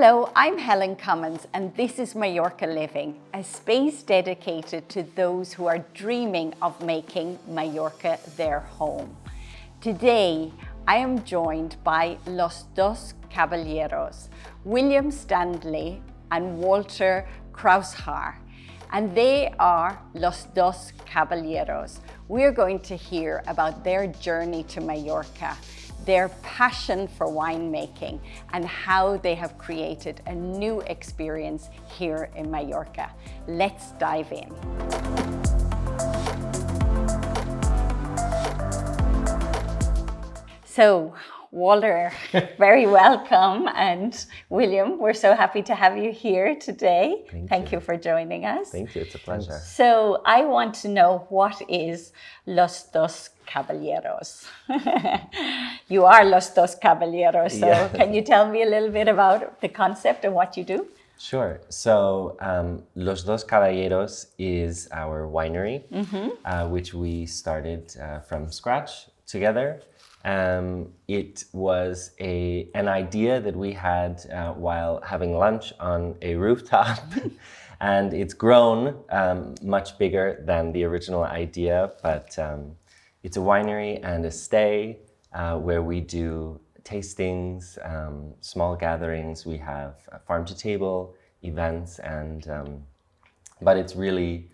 Hello, I'm Helen Cummins and this is Mallorca Living, a space dedicated to those who are dreaming of making Mallorca their home. Today, I am joined by Los Dos Caballeros, William Stanley and Walter Kraushaar, and they are Los Dos Caballeros. We're going to hear about their journey to Mallorca, their passion for winemaking, and how they have created a new experience here in Mallorca. Let's dive in. So, Walter, very welcome, and William, we're so happy to have you here today. Thank you for joining us. Thank you, it's a pleasure. So I want to know, what is Los Dos Caballeros? You are Los Dos Caballeros, so Can you tell me a little bit about the concept and what you do? Sure. So Los Dos Caballeros is our winery, which we started from scratch together. It was an idea that we had while having lunch on a rooftop, and it's grown much bigger than the original idea, but it's a winery and a stay where we do tastings, small gatherings. We have farm-to-table events, but it's really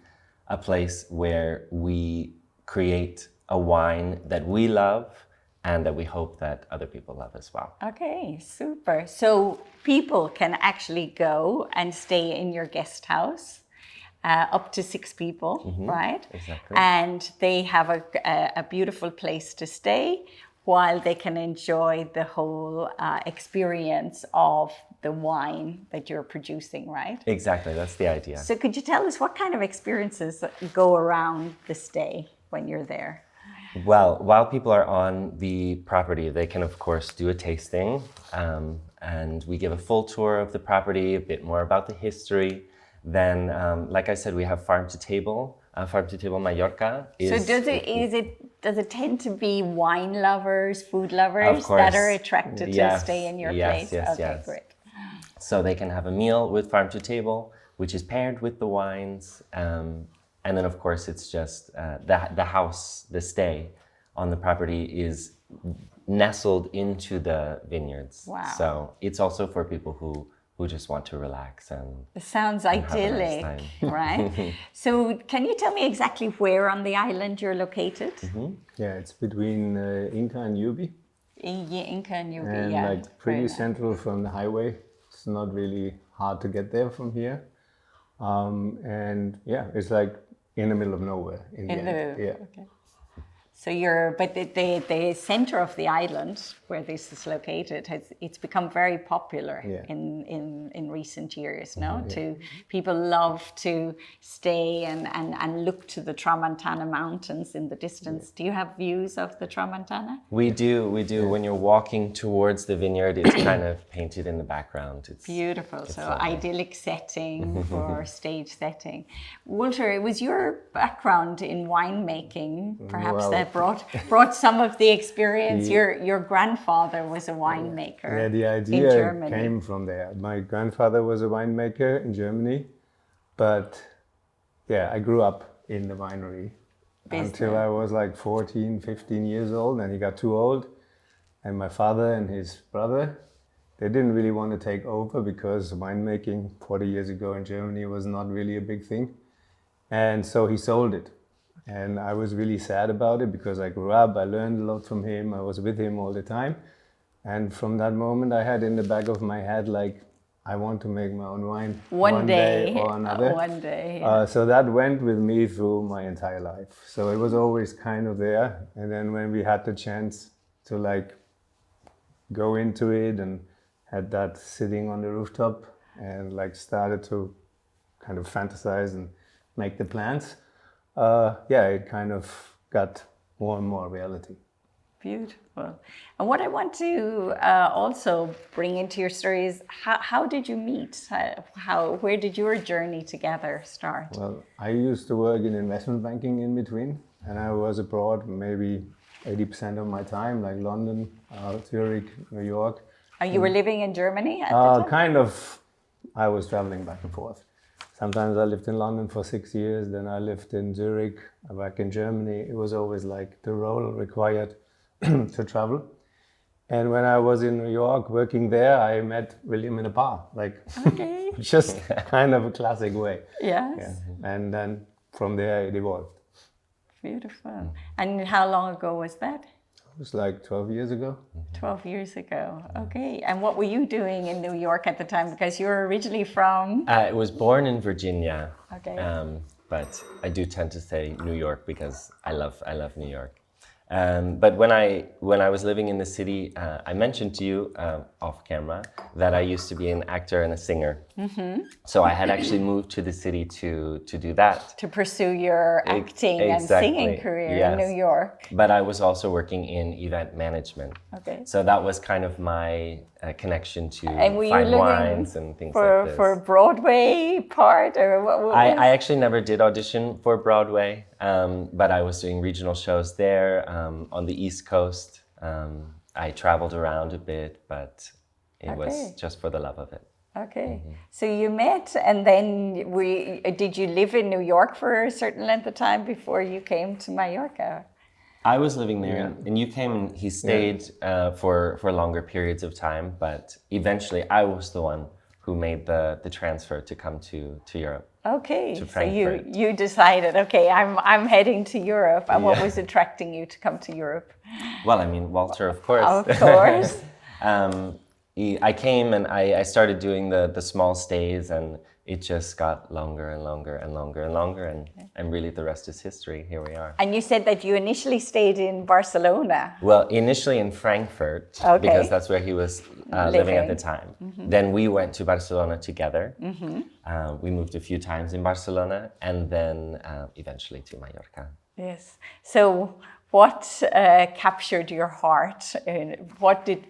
a place where we create a wine that we love and that we hope that other people love as well. Okay, super. So people can actually go and stay in your guest house, up to 6 people, right? Exactly. And they have a beautiful place to stay while they can enjoy the whole experience of the wine that you're producing, right? Exactly, that's the idea. So could you tell us what kind of experiences go around the stay when you're there? Well, while people are on the property, they can, of course, do a tasting, and we give a full tour of the property, a bit more about the history. Then, like I said, we have farm-to-table. Farm-to-table Mallorca is... So does it tend to be wine lovers, food lovers that are attracted to stay in your place? Yes. Great. So they can have a meal with farm-to-table, which is paired with the wines. And then, of course, it's just the house, the stay on the property is nestled into the vineyards. Wow. So it's also for people who just want to relax and it sounds idyllic, nice right? So can you tell me exactly where on the island you're located? Yeah, it's between Inca and Llubí. Inca and Llubí, and yeah. like pretty central from the highway. It's not really hard to get there from here. And yeah, it's like in the middle of nowhere in the end. Yeah. Okay. So but the center of the island where this is located it's become very popular in recent years, no? People love to stay and look to the Tramuntana mountains in the distance. Do you have views of the Tramuntana? We do. When you're walking towards the vineyard, it's kind of painted in the background. It's beautiful. It's so lovely. Idyllic setting for stage setting. Walter, it was your background in winemaking, perhaps, that brought some of the experience. Your grandfather was a winemaker. Yeah, the idea came from there. My grandfather was a winemaker in Germany, but yeah, I grew up in the winery until I was like 14, 15 years old, and he got too old. And my father and his brother, they didn't really want to take over because winemaking 40 years ago in Germany was not really a big thing. And so he sold it. And I was really sad about it because I grew up, I learned a lot from him, I was with him all the time. And from that moment I had in the back of my head, like, I want to make my own wine one day or another. One day. So that went with me through my entire life. So it was always kind of there. And then when we had the chance to like go into it and had that sitting on the rooftop and like started to kind of fantasize and make the plans, it kind of got more and more reality. Beautiful. And what I want to also bring into your story is how did you meet? Where did your journey together start? Well, I used to work in investment banking in between, and I was abroad maybe 80% of my time, like London, Zurich, New York. You were living in Germany at the time? Kind of. I was traveling back and forth. Sometimes I lived in London for 6 years, then I lived in Zurich, back in Germany. It was always like the role required to travel. And when I was in New York working there, I met William in a bar, like just kind of a classic way. Yes. Yeah. And then from there it evolved. Beautiful. And how long ago was that? It was like 12 years ago. 12 years ago. Okay. And what were you doing in New York at the time? Because you're originally from? I was born in Virginia. Okay. But I do tend to say New York because I love New York. But when I was living in the city, I mentioned to you off camera that I used to be an actor and a singer. Mm-hmm. So I had actually moved to the city to do that. To pursue your acting and singing career in New York. But I was also working in event management. Okay. So that was kind of my connection to fine wines and things like this. For a Broadway part? Or what I actually never did audition for Broadway, but I was doing regional shows there on the East Coast. I traveled around a bit, but it was just for the love of it. Okay. Mm-hmm. So you met, and then did you live in New York for a certain length of time before you came to Mallorca? I was living there, and you came and he stayed for longer periods of time, but eventually I was the one who made the transfer to come to Europe. Okay, so you decided, okay, I'm heading to Europe. And what was attracting you to come to Europe? Well, I mean, Walter, of course. Of course. I came and I started doing the small stays, and it just got longer and longer and longer and longer, and really the rest is history. Here we are. And you said that you initially stayed in Barcelona. Well, initially in Frankfurt, because that's where he was living at the time. Mm-hmm. Then we went to Barcelona together. Mm-hmm. We moved a few times in Barcelona, and then eventually to Mallorca. Yes. So what captured your heart? What did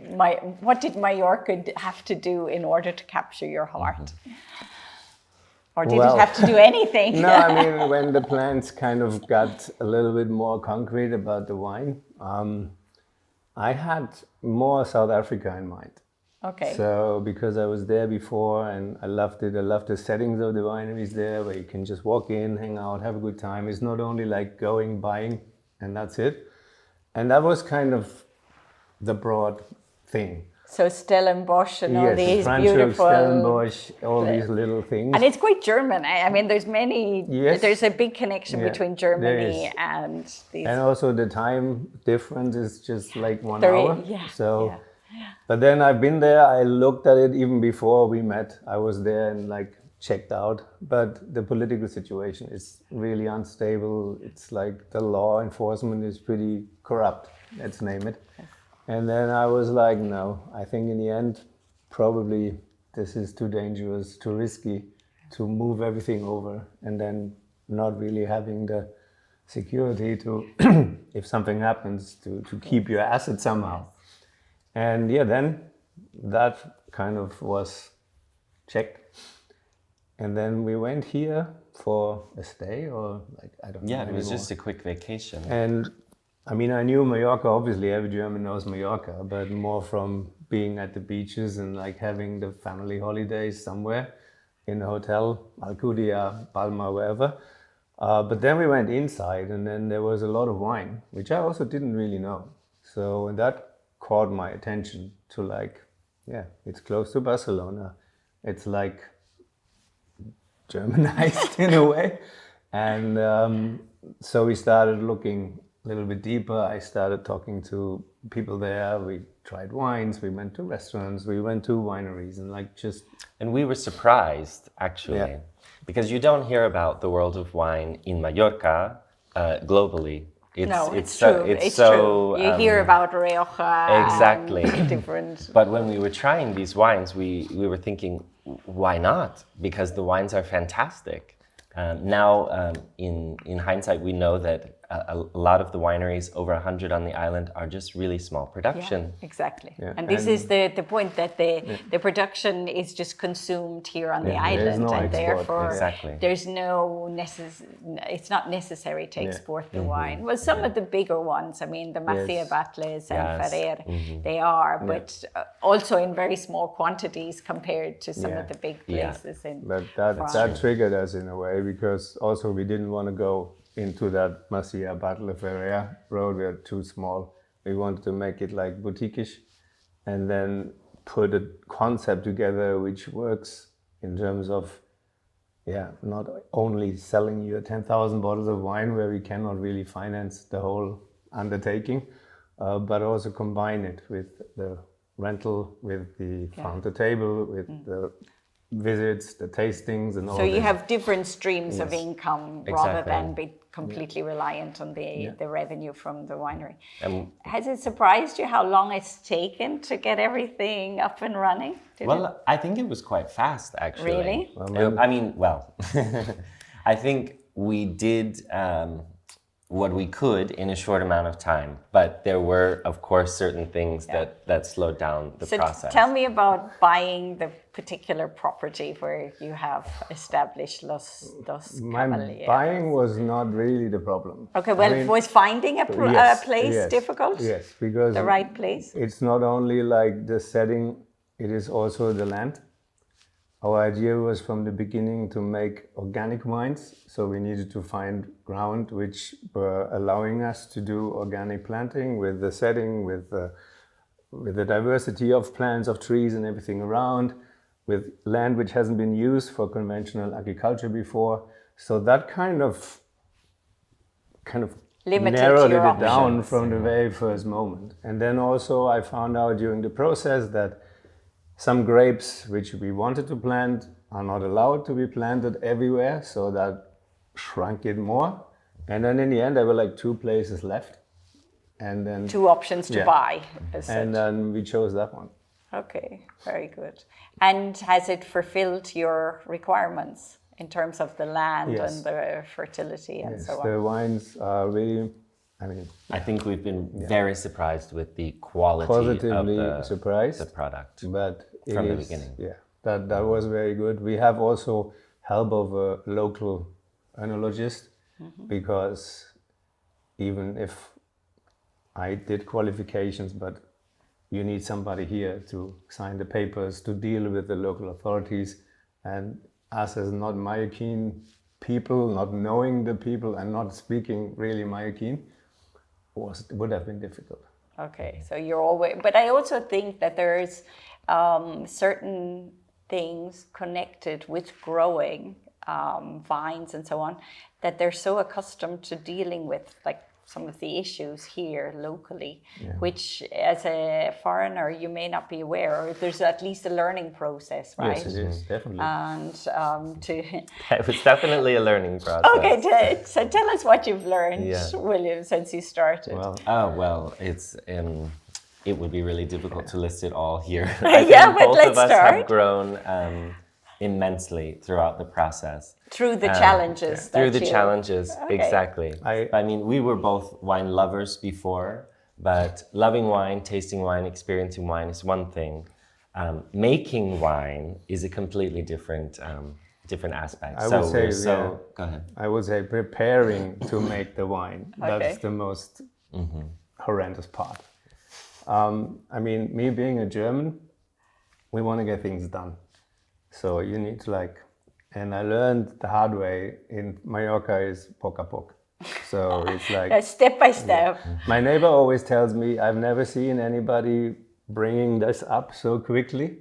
Mallorca have to do in order to capture your heart? Mm-hmm. Or did it have to do anything? No, I mean, when the plans kind of got a little bit more concrete about the wine, I had more South Africa in mind. Okay. So because I was there before and I loved it, I loved the settings of the wineries there where you can just walk in, hang out, have a good time. It's not only like going, buying, and that's it. And that was kind of the broad thing. So Stellenbosch and all these beautiful... Stellenbosch, all these little things. And it's quite German. I mean, there's there's a big connection between Germany and these... And also the time difference is just like 1 hour. Yeah, so, but then I've been there, I looked at it even before we met. I was there and like checked out. But the political situation is really unstable. It's like the law enforcement is pretty corrupt, let's name it. And then I was like, no, I think in the end, probably this is too dangerous, too risky to move everything over and then not really having the security to, if something happens, to keep your assets somehow. And then that kind of was checked. And then we went here for a stay or like, I don't know. Yeah, it was just a quick vacation. And I mean, I knew Mallorca, obviously every German knows Mallorca, but more from being at the beaches and like having the family holidays somewhere in a hotel, Alcudia, Palma, wherever. But then we went inside and then there was a lot of wine, which I also didn't really know. So that caught my attention to like, it's close to Barcelona. It's like Germanized in a way. And so we started looking a little bit deeper. I started talking to people there. We tried wines, we went to restaurants, we went to wineries and like just... And we were surprised actually, because you don't hear about the world of wine in Mallorca globally. It's true. You hear about Rioja. Exactly. Different. But when we were trying these wines, we were thinking, why not? Because the wines are fantastic. Now, in hindsight, we know that a lot of the wineries, over 100 on the island, are just really small production. Yeah, exactly. Yeah. And this is the point that the production is just consumed here on the island, no and export. therefore Exactly. there's no it's not necessary to export the wine. Well, some of the bigger ones, I mean, the Mafia Battles and Flair, they are, but also in very small quantities compared to some of the big places in But France. that triggered us in a way, because also we didn't want to go into that Masia Battle of Ferrer road. We are too small. We wanted to make it like boutique-ish, and then put a concept together which works in terms of, not only selling you 10,000 bottles of wine where we cannot really finance the whole undertaking, but also combine it with the rental, with the farm to table, with the visits, the tastings, and all. So you have different streams of income rather Exactly. than be completely reliant on the revenue from the winery. Has it surprised you how long it's taken to get everything up and running? Well, I think it was quite fast, actually. Really? I think we did what we could in a short amount of time, but there were, of course, certain things that slowed down the process. Tell me about buying the particular property where you have established Los Dos Caballeros. Buying was not really the problem. Okay, well, was finding a place difficult? Yes, because the right place? It's not only like the setting, it is also the land. Our idea was from the beginning to make organic wines, so we needed to find ground which were allowing us to do organic planting with the setting, with the diversity of plants, of trees and everything around, with land which hasn't been used for conventional agriculture before. So that kind of Limited narrowed your it down options. from the very first moment. And then also I found out during the process that some grapes which we wanted to plant are not allowed to be planted everywhere, so that shrunk it more. And then in the end, there were like 2 places left. And then 2 options to buy. And then we chose that one. Okay, very good. And has it fulfilled your requirements in terms of the land and the fertility and so on? The wines are really, I think we've been very surprised with the quality positively of surprised, the product but from the beginning. Yeah, that was very good. We have also help of a local enologist, because even if I did qualifications, but you need somebody here to sign the papers, to deal with the local authorities, and us as not Mallorcan people, not knowing the people and not speaking really Mallorcan, would have been difficult. Okay, so you're always, but I also think that there's certain things connected with growing vines and so on, that they're so accustomed to dealing with, like some of the issues here locally, which as a foreigner you may not be aware, or there's at least a learning process, right? Yes, it is, definitely. And It was definitely a learning process. Okay, so tell us what you've learned, William, since you started. Well, it would be really difficult to list it all here. But both let's of us start. have grown immensely throughout the process. Through the challenges. Through the challenges, exactly. I mean, we were both wine lovers before, but loving wine, tasting wine, experiencing wine is one thing. Making wine is a completely different aspect. I would say, go ahead. I would say preparing to make the wine. That's the most horrendous part. I mean, me being a German, we want to get things done. So you need to and I learned the hard way in Mallorca is poc a poc. So it's like step by step. My neighbor always tells me I've never seen anybody bringing this up so quickly,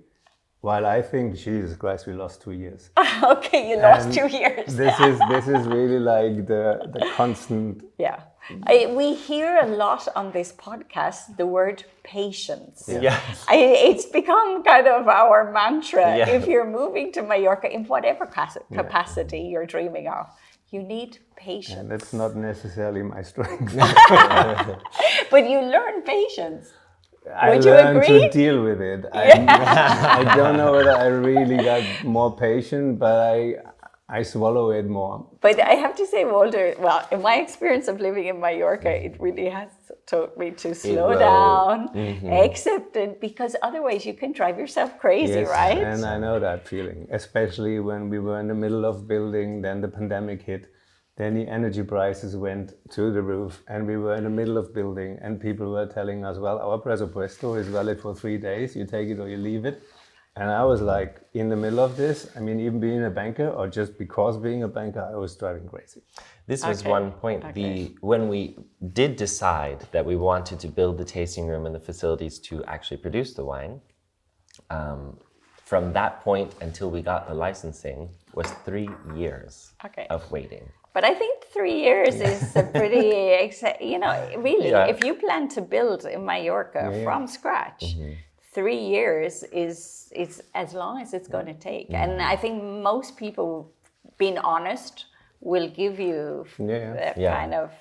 while I think, Jesus Christ, we lost 2 years. Okay, you lost 2 years. This is really like the constant. Yeah. We hear a lot on this podcast the word patience. Yes. It's become kind of our mantra. Yeah. If you're moving to Mallorca in whatever capacity you're dreaming of, you need patience. And that's not necessarily my strength. But you learn patience. I learned to deal with it. I don't know whether I really got more patient, but I swallow it more. But I have to say, Walter, well, in my experience of living in Mallorca, it really has taught me to slow down, accept it, because otherwise you can drive yourself crazy, Yes, right? and I know that feeling, especially when we were in the middle of building, then the pandemic hit, then the energy prices went to the roof, and we were in the middle of building, and people were telling us, well, our presupuesto is valid for 3 days, you take it or you leave it. And I was like, in the middle of this, I mean, even being a banker, or just because being a banker, I was driving crazy. This was one point. When we did decide that we wanted to build the tasting room and the facilities to actually produce the wine, from that point until we got the licensing was 3 years of waiting. But I think 3 years is a pretty, really, if you plan to build in Mallorca from scratch, 3 years is as long as it's going to take. And I think most people, being honest, will give you that kind of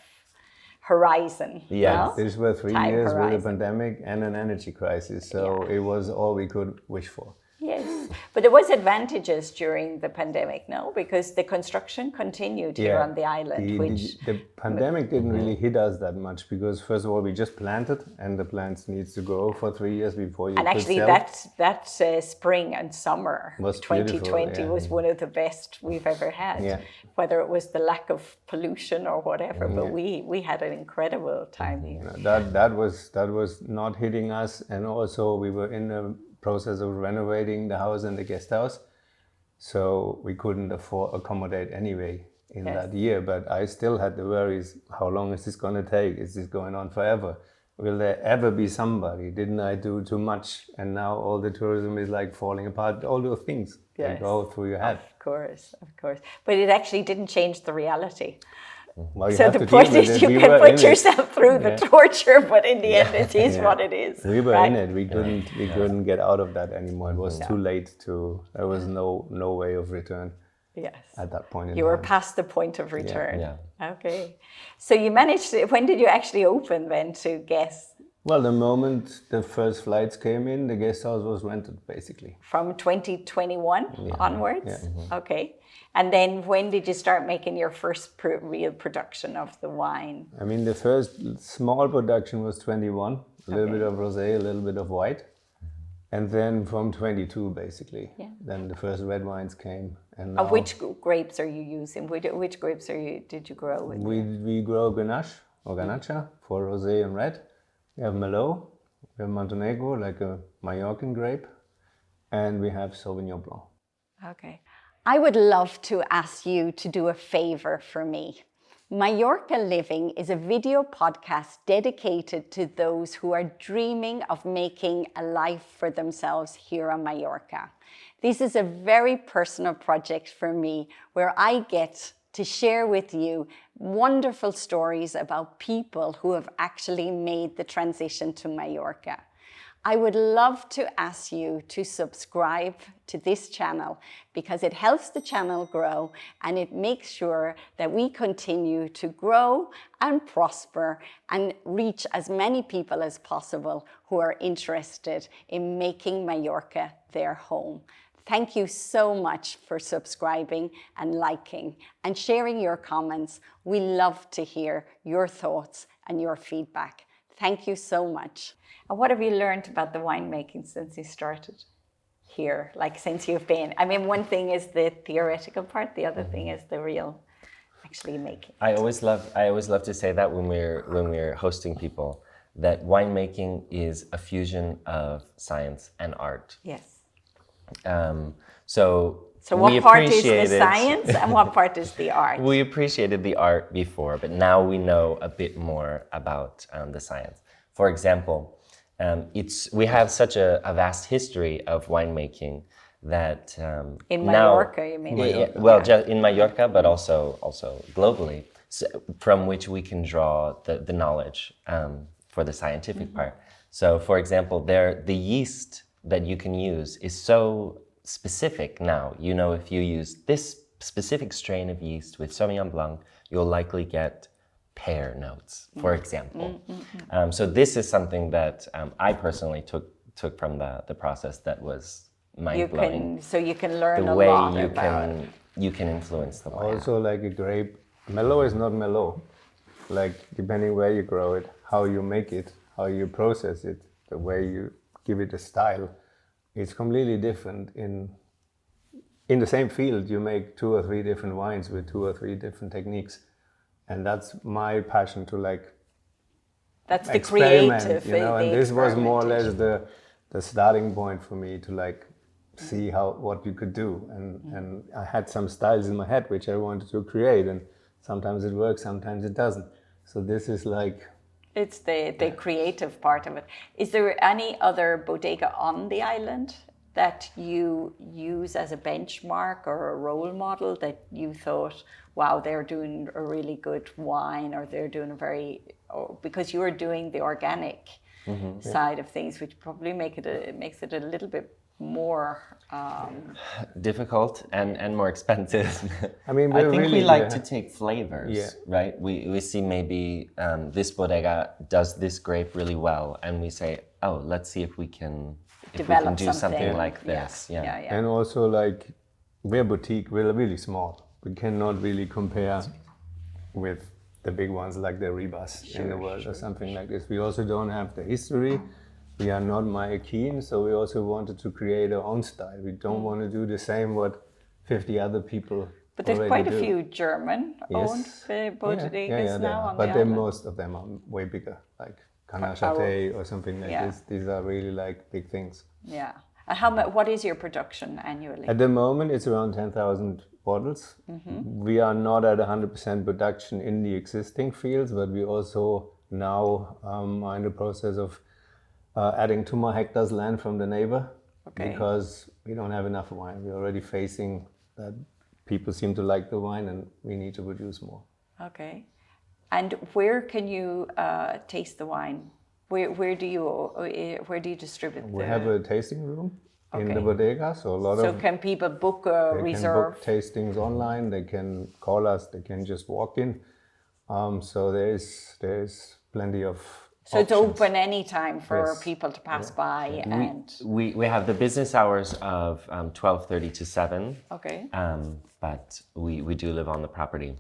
horizon. Yeah, these were 3 years with a pandemic and an energy crisis, so it was all we could wish for. Yes, but there was advantages during the pandemic, no? Because the construction continued here on the island. The pandemic didn't really hit us that much because, first of all, we just planted, and the plants needs to grow for 3 years before you. And actually, that spring and summer was 2020 was one of the best we've ever had. Yeah. Whether it was the lack of pollution or whatever, but we had an incredible time here. That was not hitting us, and also we were in the process of renovating the house and the guest house, so we couldn't accommodate anyway in that year. But I still had the worries, how long is this going to take? Is this going on forever? Will there ever be somebody? Didn't I do too much? And now all the tourism is like falling apart. All those things that go through your head. Of course. But it actually didn't change the reality. Well, so the point is you can put yourself through the torture, but in the end it is what it is. We were in it. We couldn't get out of that anymore. It was too late there was no way of return. Yes. At that point you were past the point of return. Yeah. Okay. So you managed when did you actually open then to guests? Well, the moment the first flights came in, the guest house was rented basically. From 2021 onwards? Yeah. Okay. And then when did you start making your first real production of the wine? I mean, the first small production was 21, a little bit of rosé, a little bit of white. And then from 22, basically, then the first red wines came. And of which grapes are you using? Which grapes did you grow? We grow Grenache or Garnacha for rosé and red. We have Merlot, we have Montenegro, like a Mallorcan grape, and we have Sauvignon Blanc. Okay. I would love to ask you to do a favor for me. Mallorca Living is a video podcast dedicated to those who are dreaming of making a life for themselves here on Mallorca. This is a very personal project for me where I get to share with you wonderful stories about people who have actually made the transition to Mallorca. I would love to ask you to subscribe to this channel because it helps the channel grow and it makes sure that we continue to grow and prosper and reach as many people as possible who are interested in making Mallorca their home. Thank you so much for subscribing and liking and sharing your comments. We love to hear your thoughts and your feedback. Thank you so much. And what have you learned about the winemaking since you started here, like since you've been? I mean, one thing is the theoretical part, the other thing is the real actually making. I always love to say that when we're hosting people, that winemaking is a fusion of science and art. Yes. So what part is the science and what part is the art? We appreciated the art before, but now we know a bit more about the science. For example, we have such a vast history of winemaking that in Mallorca, you mean? Just in Mallorca, but also globally, from which we can draw the knowledge for the scientific part. So, for example, the yeast that you can use is so specific now. You know, if you use this specific strain of yeast with Sauvignon Blanc, you'll likely get pear notes, for example. So this is something that I personally took from the process that was mind-blowing. So you can learn a lot about you can influence the wine. Also, like a grape, mellow is not mellow. Like, depending where you grow it, how you make it, how you process it, the way you give it a style, it's completely different. In the same field, you make 2 or 3 different wines with 2 or 3 different techniques. And that's my passion to like that's the experiment, creative, you know, the and this was more or less experimentation. the starting point for me to like see what you could do. And I had some styles in my head which I wanted to create, and sometimes it works, sometimes it doesn't. So this is like... It's the creative part of it. Is there any other bodega on the island that you use as a benchmark or a role model that you thought, wow, they're doing a really good wine, or they're doing a very, because you are doing the organic side of things, which probably makes it a little bit more difficult and more expensive. I mean, I think really, we like to take flavors, Yeah. right? We see maybe this bodega does this grape really well, and we say, oh, let's see if we can develop do something like this. Yeah. And also, like, we're boutique, we're really small. We cannot really compare with the big ones like the Ribas in the world or something like this. We also don't have the history. We are not Mallorcan, so we also wanted to create our own style. We don't want to do the same what 50 other people But there's quite a few German-owned bodegas now on but the then island. most of them are way bigger, like Kraushaar or something like this. These are really like big things. Yeah. And what is your production annually? At the moment, it's around 10,000 bottles. We are not at 100% production in the existing fields, but we also now are in the process of adding 2 more hectares land from the neighbor, because we don't have enough wine. We're already facing that people seem to like the wine, and we need to produce more. Okay. And where can you taste the wine? Where do you distribute? We have a tasting room in the bodega, so a lot of... So can people book a reserve? They can book tastings online. They can call us. They can just walk in. So there's plenty of So options. it's open anytime for Yes. people to pass by, and We have the business hours of 12:30 to 7. okay. But we do live on the property.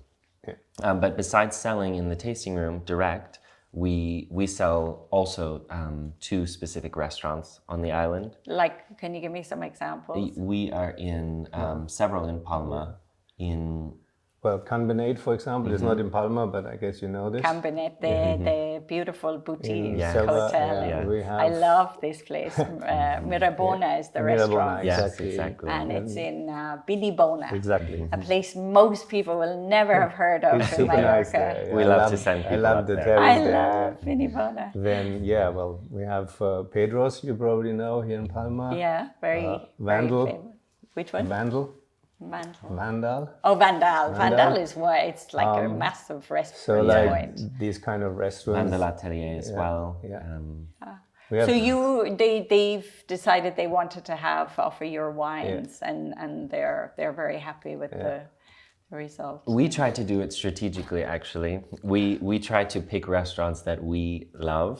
Yeah. But besides selling in the tasting room direct, we sell also to specific restaurants on the island. Like, can you give me some examples? We are in several in Palma. Well, Canbenate, for example, is not in Palma, but I guess you know this. Cambinet, the beautiful boutique Selva, hotel. we have I love this place. Mirabona is the restaurant. Yes, exactly. And it's in Bilibona. Exactly. A place most people will never have heard of It's in super Mallorca. nice there. We love to send I people love up the there. terrace I there. love Bilibona. Then, well, we have Pedro's, you probably know, here in Palma. Yeah, very Vandal. Very famous. Which one? Vandal. Vandal. Oh, Vandal is why it's like a massive So restaurant like joint. these kind of restaurants. And the L'Atelier as well. Yeah. We have, So they've decided they wanted to offer your wines, and they're very happy with the result. We try to do it strategically, actually. We try to pick restaurants that we love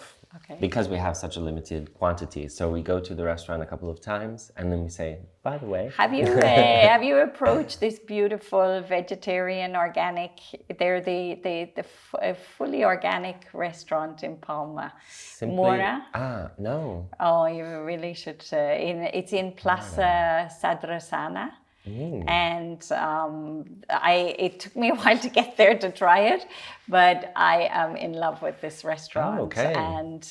because we have such a limited quantity. So we go to the restaurant a couple of times, and then we say, by the way... Have you approached this beautiful vegetarian organic? They're the fully organic restaurant in Palma. Mora? No. Oh, you really should. It's in Plaza Sadrasana. And it took me a while to get there to try it, but I am in love with this restaurant. And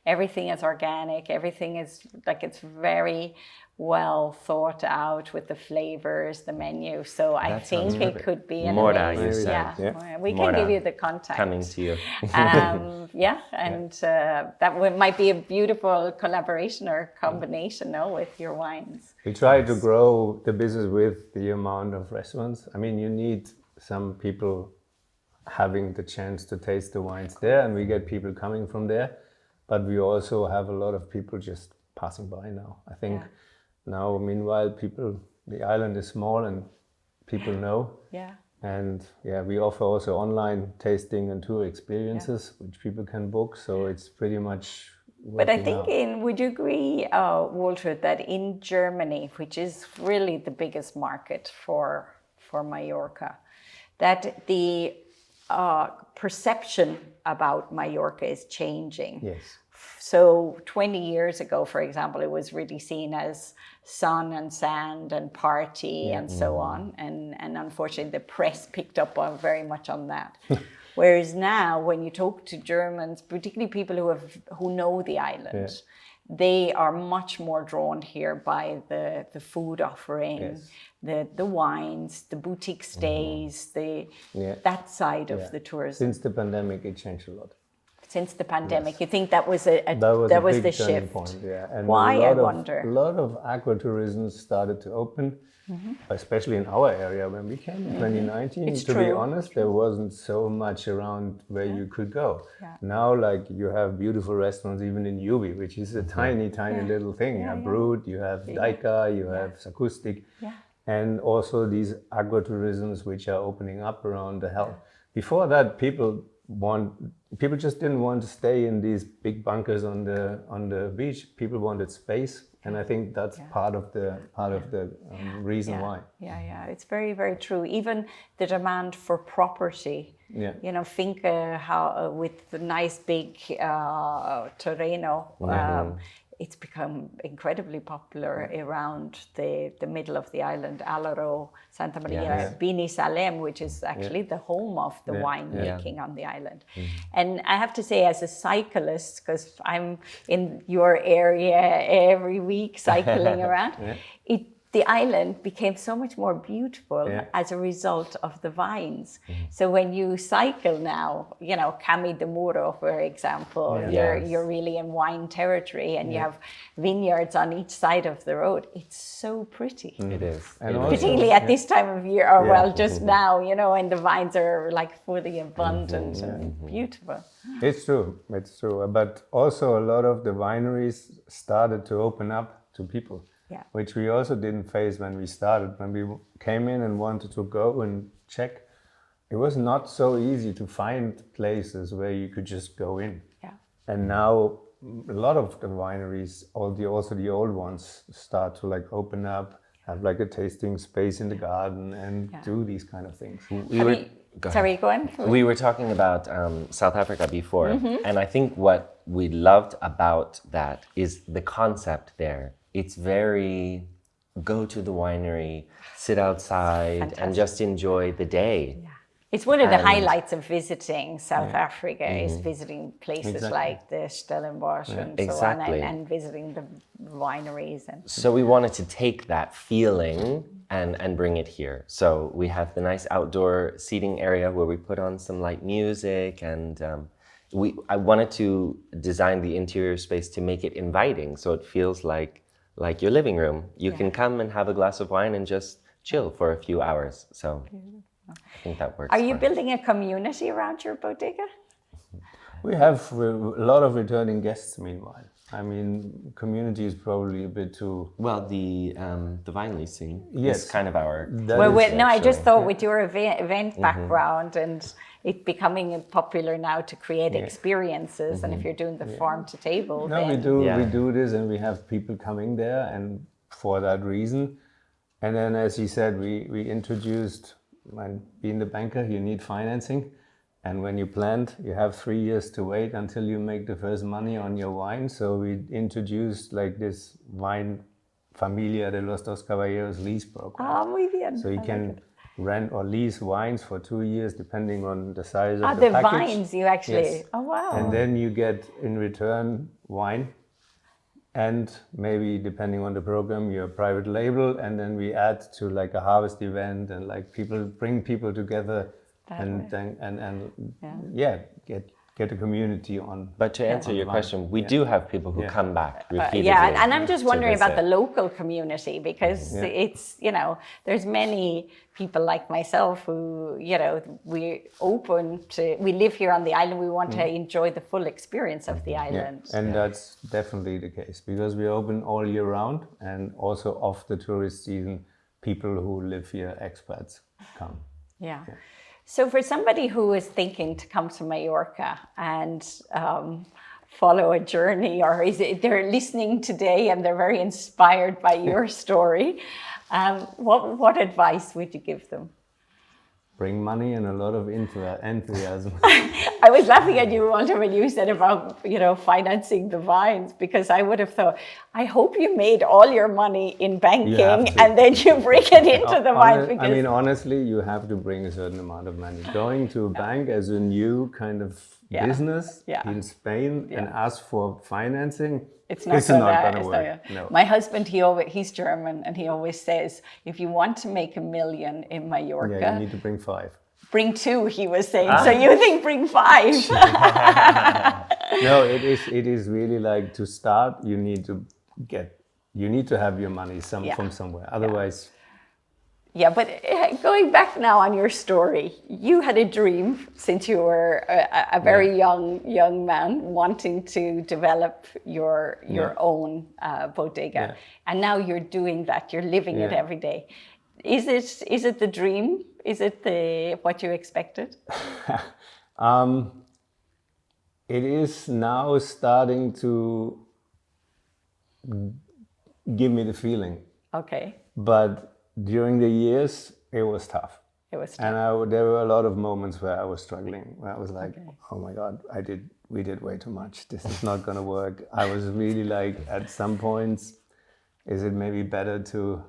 everything is organic. Everything is like, it's very well thought out with the flavors, the menu. So I think it could be an Mora, amazing. you said. Yeah, we can give you the contact. Coming to you. That might be a beautiful collaboration or combination, with your wines. We try to grow the business with the amount of restaurants. I mean, you need some people having the chance to taste the wines there, and we get people coming from there. But we also have a lot of people just passing by now. I think now, meanwhile, the island is small and people know. Yeah. And we offer also online tasting and tour experiences, which people can book. So it's pretty much But I think would you agree, Walter, that in Germany, which is really the biggest market for Mallorca, that the perception about Mallorca is changing? Yes. So 20 years ago, for example, it was really seen as sun and sand and party and so on. And unfortunately, the press picked up on very much on that. Whereas now, when you talk to Germans, particularly people who know the island, they are much more drawn here by the food offering, the wines, the boutique stays, that side of the tourism. Since the pandemic, it changed a lot. Since the pandemic, you think that was the big turning shift? Point, and why, I wonder? A lot of aquatourism started to open, especially in our area when we came in 2019. It's to true. be honest, there wasn't so much around where you could go. Yeah. Now, like, you have beautiful restaurants even in Llubí, which is a tiny little thing. You have Brut, you have Daika, you have Sakustik, and also these aquatourisms which are opening up around the hell. Before that, people just didn't want to stay in these big bunkers on the beach. People wanted space, and I think that's part of the reason why. Yeah, it's very, very true. Even the demand for property. Yeah. You know, think how with the nice big terreno. It's become incredibly popular around the middle of the island, Alaro, Santa Maria, Bini Salem, which is actually the home of the winemaking on the island. And I have to say, as a cyclist, because I'm in your area every week cycling around, the island became so much more beautiful as a result of the vines. So when you cycle now, you know, Cami de Muro, for example, you're really in wine territory, and you have vineyards on each side of the road. It's so pretty. It is. And particularly at this time of year, or well, just now, you know, and the vines are like fully abundant and beautiful. It's true. But also a lot of the wineries started to open up to people. Which we also didn't face when we started. When we came in and wanted to go and check, it was not so easy to find places where you could just go in. And now a lot of the wineries, also the old ones, start to like open up, have like a tasting space in the garden, and do these kind of things. Go on. We were talking about South Africa before, and I think what we loved about that is the concept there. It's very go to the winery, sit outside, and just enjoy the day. It's one of the highlights of visiting South Africa is visiting places like the Stellenbosch and so on, and visiting the wineries. So we wanted to take that feeling and bring it here. So we have the nice outdoor seating area where we put on some light music, and I wanted to design the interior space to make it inviting, so it feels like your living room. You can come and have a glass of wine and just chill for a few hours. So I think that works. Are you building a community around your bodega? We have a lot of returning guests meanwhile. I mean, community is probably a bit too... Well, the wine leasing is kind of our... I just thought with your event background and it becoming popular now to create experiences, and if you're doing the farm to table, we do this, and we have people coming there, and for that reason. And then, as you said, we introduced, being the banker, you need financing. And when you plant, you have 3 years to wait until you make the first money on your wine. So we introduced like this wine Familia de Los Dos Caballeros lease program. Muy bien. So you can rent or lease wines for 2 years, depending on the size of the package. The vines you actually, wow. And then you get in return wine, and maybe depending on the program, your private label. And then we add to like a harvest event, and like bring people together. Get a community on. But to answer your question, we do have people who come back repeatedly. And I'm just wondering about the local community, because it's, you know, there's many people like myself who, you know, we live here on the island, we want to enjoy the full experience of the island. And that's definitely the case, because we open all year round, and also off the tourist season, people who live here, expats, come. Yeah. So for somebody who is thinking to come to Mallorca and follow a journey, or is it they're listening today and they're very inspired by your story, what advice would you give them? Bring money and a lot of enthusiasm. I was laughing at you, Walter, when you said about, financing the vines, because I would have thought, I hope you made all your money in banking and then you bring it into the vines. I mean, honestly, you have to bring a certain amount of money. Going to a bank as a new kind of business in Spain and ask for financing, it's not going to work. No. My husband, he's German, and he always says, if you want to make $1 million in Mallorca, you need to bring 5. Bring 2, he was saying. So you think bring 5? No, it is really like, to start, you need to have your money from somewhere. Otherwise. Yeah, but going back now on your story, you had a dream since you were a very young man, wanting to develop your own bodega, and now you're doing that. You're living it every day. Is it the dream? Is it what you expected? It is now starting to give me the feeling. Okay. But during the years, it was tough. And there were a lot of moments where I was struggling, where I was like, oh my God, we did way too much. This is not going to work. I was really like, at some points, is it maybe better to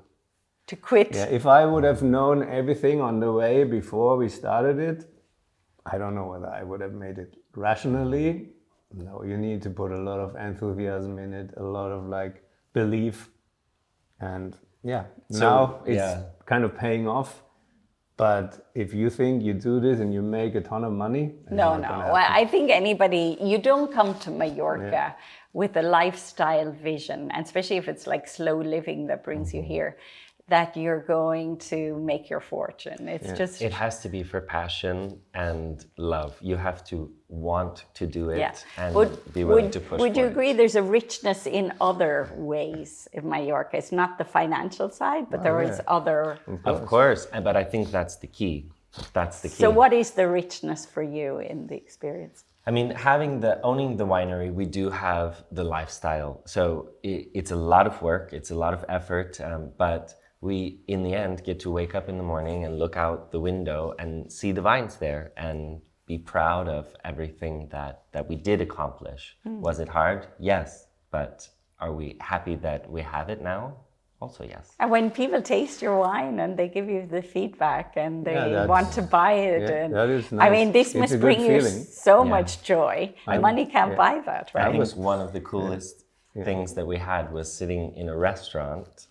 quit? Yeah, if I would have known everything on the way before we started it, I don't know whether I would have made it rationally. No, you need to put a lot of enthusiasm in it, a lot of belief. And now it's kind of paying off. But if you think you do this and you make a ton of money... No. Well, I think you don't come to Mallorca with a lifestyle vision, and especially if it's like slow living that brings you here, that you're going to make your fortune. It has to be for passion and love. You have to want to do it and be willing to push. Would you agree there's a richness in other ways in Mallorca? It's not the financial side, but there is other... Of course, but I think that's the key. So what is the richness for you in the experience? I mean, owning the winery, we do have the lifestyle. So it's a lot of work, it's a lot of effort, but we, in the end, get to wake up in the morning and look out the window and see the vines there and be proud of everything that we did accomplish. Was it hard? Yes. But are we happy that we have it now? Also, yes. And when people taste your wine and they give you the feedback and they want to buy it, and that is nice. I mean, this must bring you so much joy. Money can't buy that, right? That was one of the coolest things that we had, was sitting in a restaurant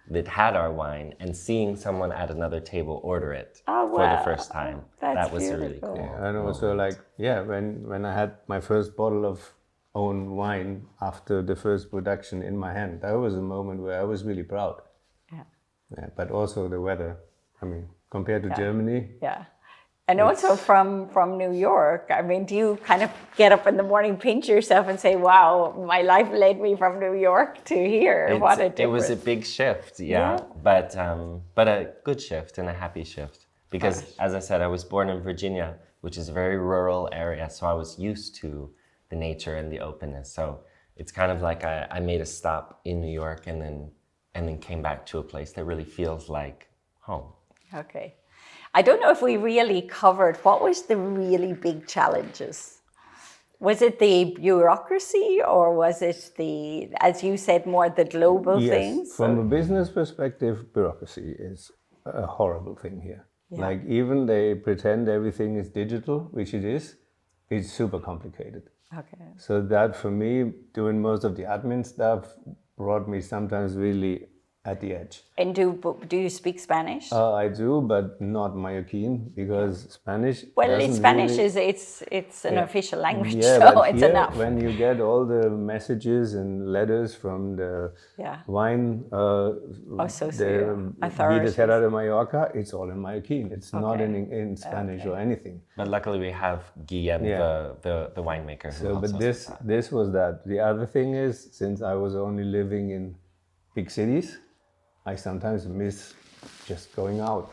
that had our wine and seeing someone at another table order it for the first time. That was really cool. Yeah, and also when I had my first bottle of own wine after the first production in my hand, that was a moment where I was really proud. Yeah, but also the weather. I mean, compared to Germany. Yeah. And also from New York, I mean, do you kind of get up in the morning, pinch yourself and say, wow, my life led me from New York to here? What a difference. It was a big shift, but a good shift and a happy shift. Because as I said, I was born in Virginia, which is a very rural area. So I was used to the nature and the openness. So it's kind of like I made a stop in New York and then came back to a place that really feels like home. Okay. I don't know if we really covered what was the really big challenges. Was it the bureaucracy, or was it the, as you said, more the global things? From a business perspective, bureaucracy is a horrible thing here. Like, even they pretend everything is digital, which it is, it's super complicated. Okay. So that, for me, doing most of the admin stuff brought me sometimes really at the edge. And do you speak Spanish? I do, but not Mallorquin, because Spanish. Well, in Spanish it's an official language, so it's here, enough. When you get all the messages and letters from the wine, the authorities de Mallorca, it's all in Mallorquin. It's not in Spanish or anything. But luckily we have Guillem, the winemaker. So, but this was that. The other thing is, since I was only living in big cities, I sometimes miss just going out,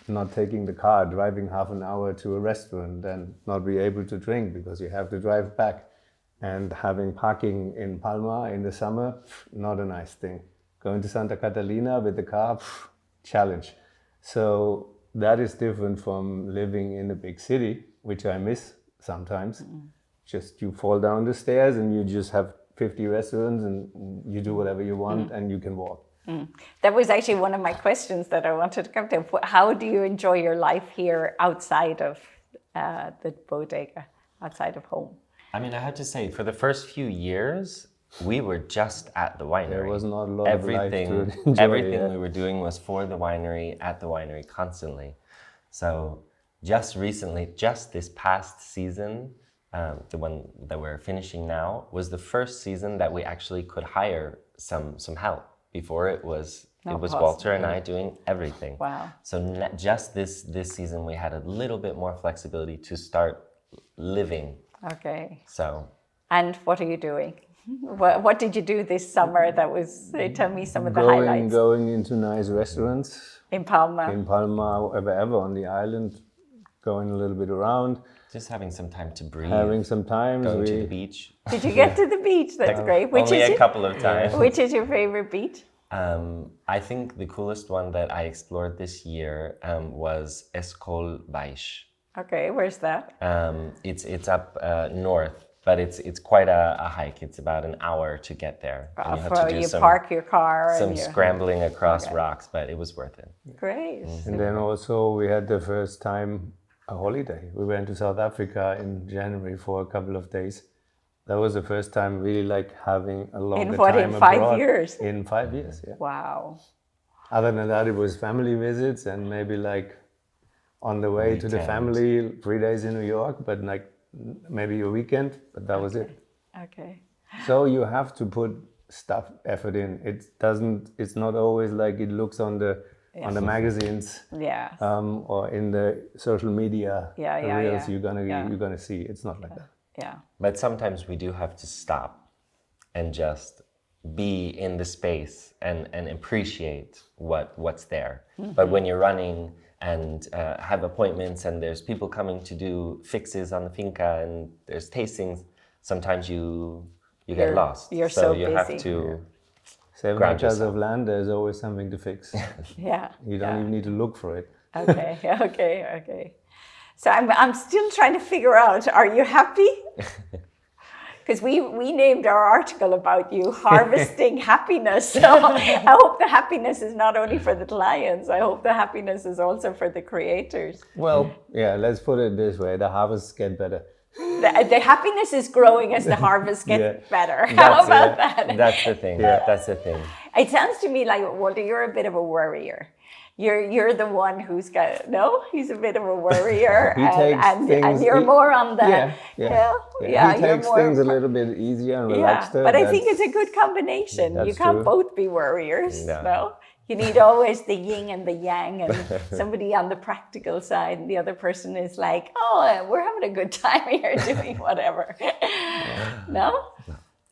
not taking the car, driving half an hour to a restaurant, and not be able to drink because you have to drive back. And having parking in Palma in the summer, not a nice thing. Going to Santa Catalina with the car, challenge. So that is different from living in a big city, which I miss sometimes. Just you fall down the stairs and you just have 50 restaurants and you do whatever you want and you can walk. That was actually one of my questions that I wanted to come to. How do you enjoy your life here outside of the bodega, outside of home? I mean, I have to say, for the first few years, we were just at the winery. There was not a lot of life to enjoy. Everything we were doing was for the winery, at the winery, constantly. So just recently, just this past season, the one that we're finishing now, was the first season that we actually could hire some help. Before it was Walter and I doing everything. Wow. So just this season, we had a little bit more flexibility to start living. Okay. So. And what are you doing? What did you do this summer that was, tell me some of the highlights. Going into nice restaurants. In Palma. In Palma, wherever on the island, going a little bit around. Just having some time to breathe. Having some time. Going to the beach. Did you get to the beach? That's great. Only a couple of times. Which is your favorite beach? I think the coolest one that I explored this year was Escol Baix. Okay, where's that? It's up north, but it's quite a hike. It's about an hour to get there. And you have to do park your car. Some scrambling across rocks, but it was worth it. Great. And then also we had the first time a holiday. We went to South Africa in January for a couple of days. That was the first time really like having a longer time in abroad. 5 years? In 5 years, yeah. Wow. Other than that, it was family visits and maybe like on the way to the family, 3 days in New York, but like maybe a weekend, but that was it. Okay. So you have to put effort in. It's not always like it looks on the magazines or in the social media reels you're gonna see. It's not like that. Yeah. But sometimes we do have to stop and just be in the space and appreciate what's there. But when you're running and have appointments and there's people coming to do fixes on the finca and there's tastings, sometimes you get lost. You're so you busy. have to 7 acres of land, there's always something to fix. You don't even need to look for it. Okay. So I'm still trying to figure out, are you happy? Because we named our article about you Harvesting Happiness. So I hope the happiness is not only for the clients, I hope the happiness is also for the creators. Well, yeah, let's put it this way, the harvests get better. The happiness is growing as the harvest gets better. How about that? That's the thing. That's the thing. It sounds to me like, Walter, you're a bit of a worrier. You're the one who's got he's a bit of a worrier, and you're more on the he takes things a little bit easier and relaxed. But I think it's a good combination. You can't both be worriers. No, you need always the yin and the yang, and somebody on the practical side, and the other person is like, oh, we're having a good time here doing whatever. No?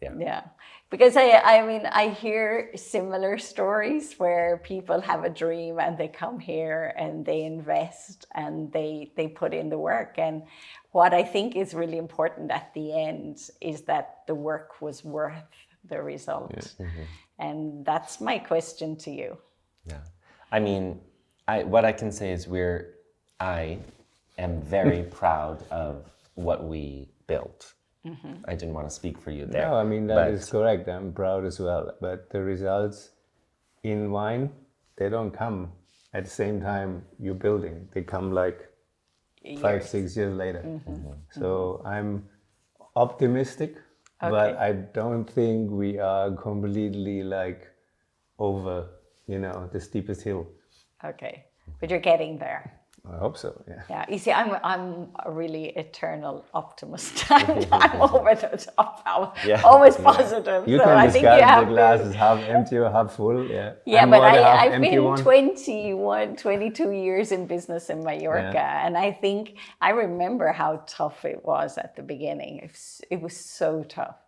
Yeah. Because I hear similar stories where people have a dream and they come here and they invest and they put in the work. And what I think is really important at the end is that the work was worth the result. Yes. Mm-hmm. And that's my question to you. Yeah. I mean, what I can say is I am very proud of what we built. Mm-hmm. I didn't want to speak for you there. No, I mean, that is correct. I'm proud as well. But the results in wine, they don't come at the same time you're building. They come like 5-6 years later. Mm-hmm. So I'm optimistic, but I don't think we are completely like over, the steepest hill. Okay, but you're getting there. I hope so, yeah. Yeah, you see, I'm a really eternal optimist. I'm over the top, always positive. You can discuss the glass is half empty or half full, Yeah, but I've been 22 years in business in Mallorca, and I remember how tough it was at the beginning. It was so tough.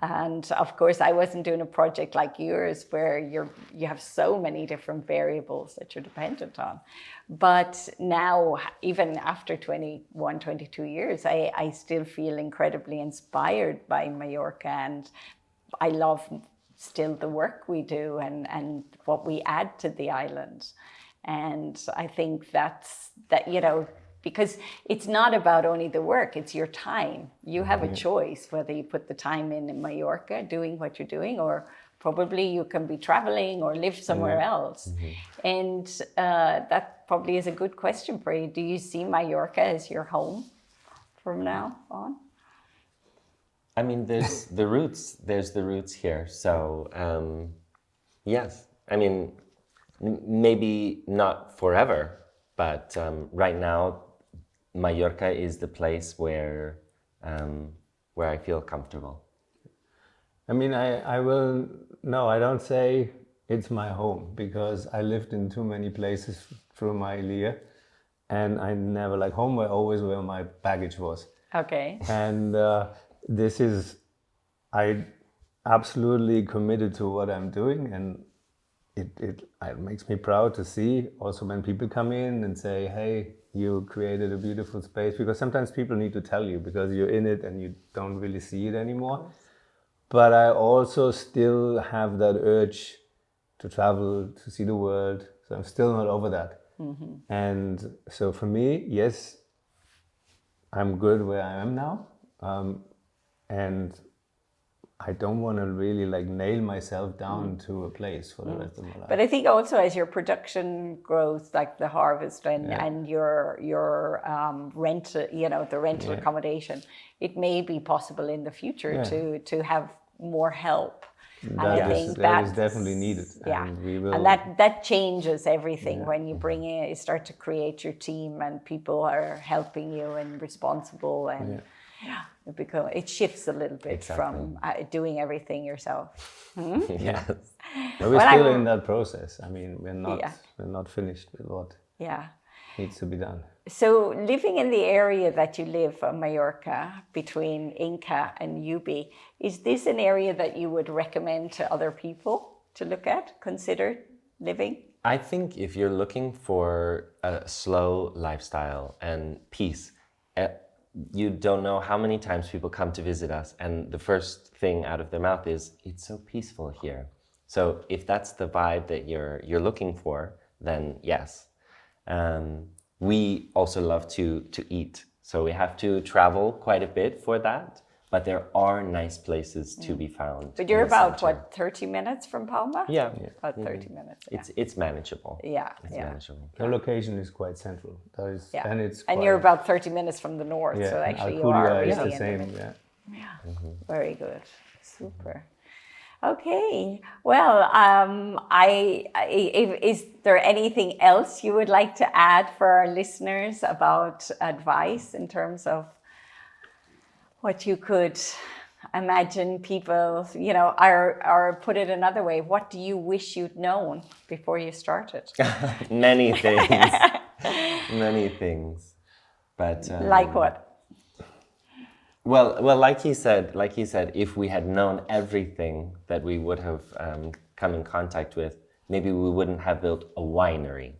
And of course, I wasn't doing a project like yours where you have so many different variables that you're dependent on. But now, even after 21, 22 years, I still feel incredibly inspired by Mallorca, and I love still the work we do and what we add to the island. And I think that, you know, because it's not about only the work, it's your time. You have a choice whether you put the time in Mallorca doing what you're doing, or probably you can be traveling or live somewhere else. And that probably is a good question for you. Do you see Mallorca as your home from now on? I mean, there's the roots here. So yes, I mean, maybe not forever, but right now, Mallorca is the place where I feel comfortable. I mean, I don't say it's my home, because I lived in too many places through my career, and I never, like, home were always where my baggage was. Okay. And I absolutely committed to what I'm doing, and it makes me proud to see also when people come in and say, hey, you created a beautiful space, because sometimes people need to tell you because you're in it and you don't really see it anymore. But I also still have that urge to travel, to see the world. So I'm still not over that. And so for me, yes, I'm good where I am now. And I don't want to really like nail myself down to a place for the rest of my life. But I think also as your production grows, like the harvest and your rent, you know, the rental accommodation, it may be possible in the future to have more help. That is definitely needed. Yeah, and we will. And that changes everything when you bring in, you start to create your team and people are helping you and responsible and. It shifts a little bit from doing everything yourself. Yes. But we're still in that process. I mean, we're not finished with what needs to be done. So living in the area that you live, Mallorca, between Inca and Llubí, is this an area that you would recommend to other people to look at, consider living? I think if you're looking for a slow lifestyle and peace, you don't know how many times people come to visit us and the first thing out of their mouth is, it's so peaceful here. So if that's the vibe that you're looking for, then yes. We also love to eat. So we have to travel quite a bit for that, but there are nice places to be found. But you're about, 30 minutes from Palma? Yeah. About 30 minutes. Yeah. It's manageable. It's manageable. The location is quite central. And you're about 30 minutes from the north, so actually you are really is the in same. the middle. Very good. Super. Okay. Well, is there anything else you would like to add for our listeners about advice in terms of what you could imagine people, you know, or put it another way, what do you wish you'd known before you started? Many things. Many things. But like what? Well, like he said, if we had known everything that we would have come in contact with, maybe we wouldn't have built a winery.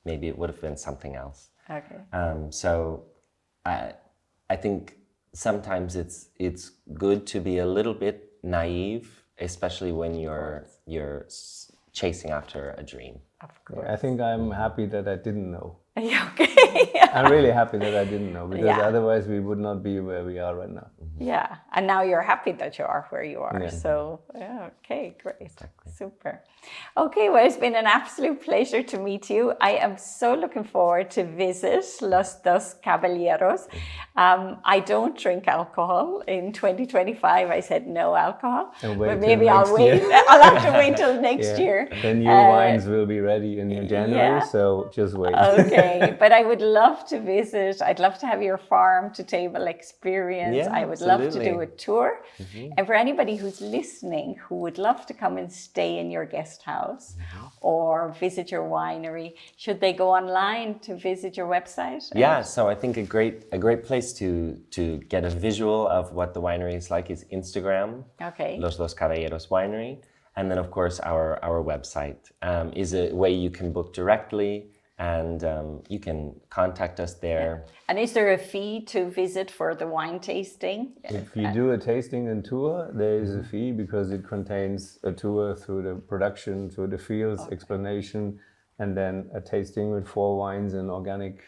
Maybe it would have been something else. Okay. So I think sometimes it's good to be a little bit naive, especially when you're chasing after a dream. Of course. I think I'm happy that I didn't know. Okay. I'm really happy that I didn't know, because otherwise we would not be where we are right now. Yeah, and now you're happy that you are where you are. Yeah. So, okay, great. Exactly. Super. Okay, well, it's been an absolute pleasure to meet you. I am so looking forward to visit Los Dos Caballeros. I don't drink alcohol. In 2025, I said no alcohol. But maybe I'll wait. I'll have to wait till next year. The new wines will be ready in January, so just wait. Okay, but I would love to visit. I'd love to have your farm to table experience. Yeah, I would love to do Absolutely. a tour. And for anybody who's listening who would love to come and stay in your guest house or visit your winery, should they go online to visit your website? Yeah, so I think a great place to get a visual of what the winery is like is Instagram, Okay. Los Dos Caballeros Winery, and then of course our website is a way you can book directly, and you can contact us there. And is there a fee to visit for the wine tasting? If you do a tasting and tour, there is a fee because it contains a tour through the production, through the fields, explanation, and then a tasting with 4 wines and organic,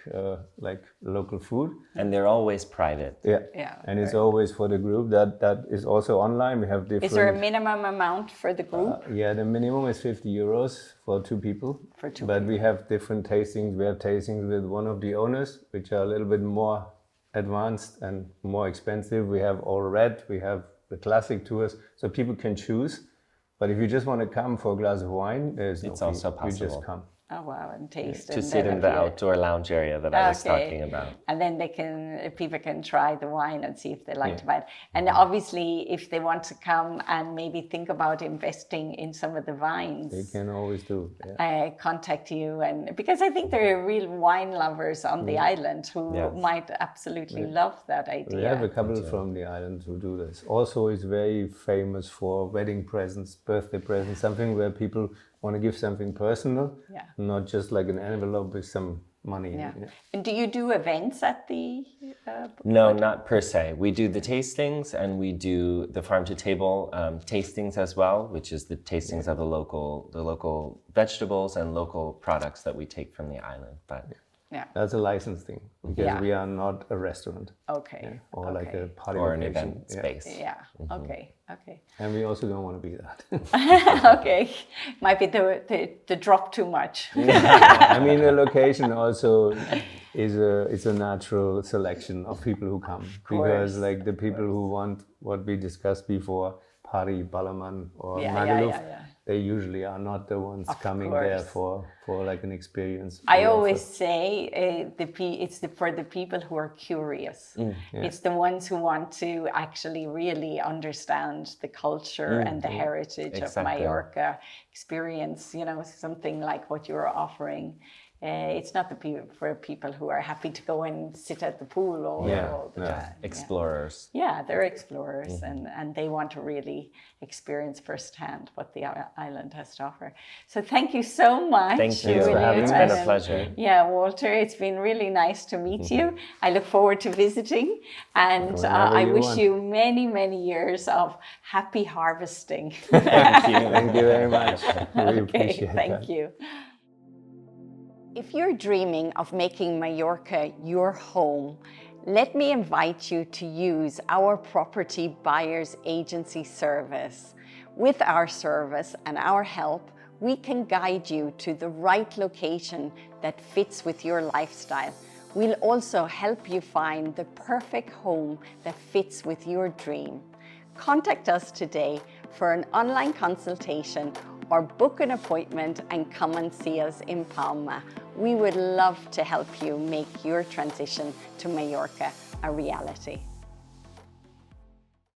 like local food. And they're always private. Yeah, And it's always for the group. That is also online. We have different. Is there a minimum amount for the group? Yeah, the minimum is 50 euros for 2 people. For 2 But we have different tastings. We have tastings with one of the owners, which are a little bit more advanced and more expensive. We have all red. We have the classic tours, so people can choose. But if you just want to come for a glass of wine, there's no It's fee. also You possible. just come. Oh wow, and taste. To and sit then in the if you- outdoor lounge area that I was talking about. And then people can try the wine and see if they like to buy it. And obviously, if they want to come and maybe think about investing in some of the vines, They can always do. Yeah. contact you. And because I think there are real wine lovers on the island who might absolutely love that idea. We have a couple from the island who do this. Also, it's very famous for wedding presents, birthday presents, something where people want to give something personal, not just like an envelope with some money. Yeah. And do you do events at the? No, not per se. We do the tastings, and we do the farm to table tastings as well, which is the tastings of the local vegetables and local products that we take from the island. But That's a license thing because we are not a restaurant. Okay. Or like a party or an location. event space. Yeah. Okay. Okay. And we also don't want to be that. Okay. Might be the drop too much. I mean, the location also is a natural selection of people who come because like the people who want what we discussed before, party, Ballermann or Magaluf, they usually are not the ones coming there for like an experience. I always say it's for the people who are curious. It's the ones who want to actually really understand the culture and the heritage of Mallorca, experience, something like what you're offering. It's not for people who are happy to go and sit at the pool all the time. Explorers. Yeah, they're explorers and they want to really experience firsthand what the island has to offer. So thank you so much. Thank you. It's been a pleasure. Yeah, Walter, it's been really nice to meet you. I look forward to visiting, and I wish you many, many years of happy harvesting. Thank you. Thank you very much. We appreciate that. Thank you. If you're dreaming of making Mallorca your home, let me invite you to use our property buyer's agency service. With our service and our help, we can guide you to the right location that fits with your lifestyle. We'll also help you find the perfect home that fits with your dream. Contact us today for an online consultation or book an appointment and come and see us in Palma. We would love to help you make your transition to Mallorca a reality.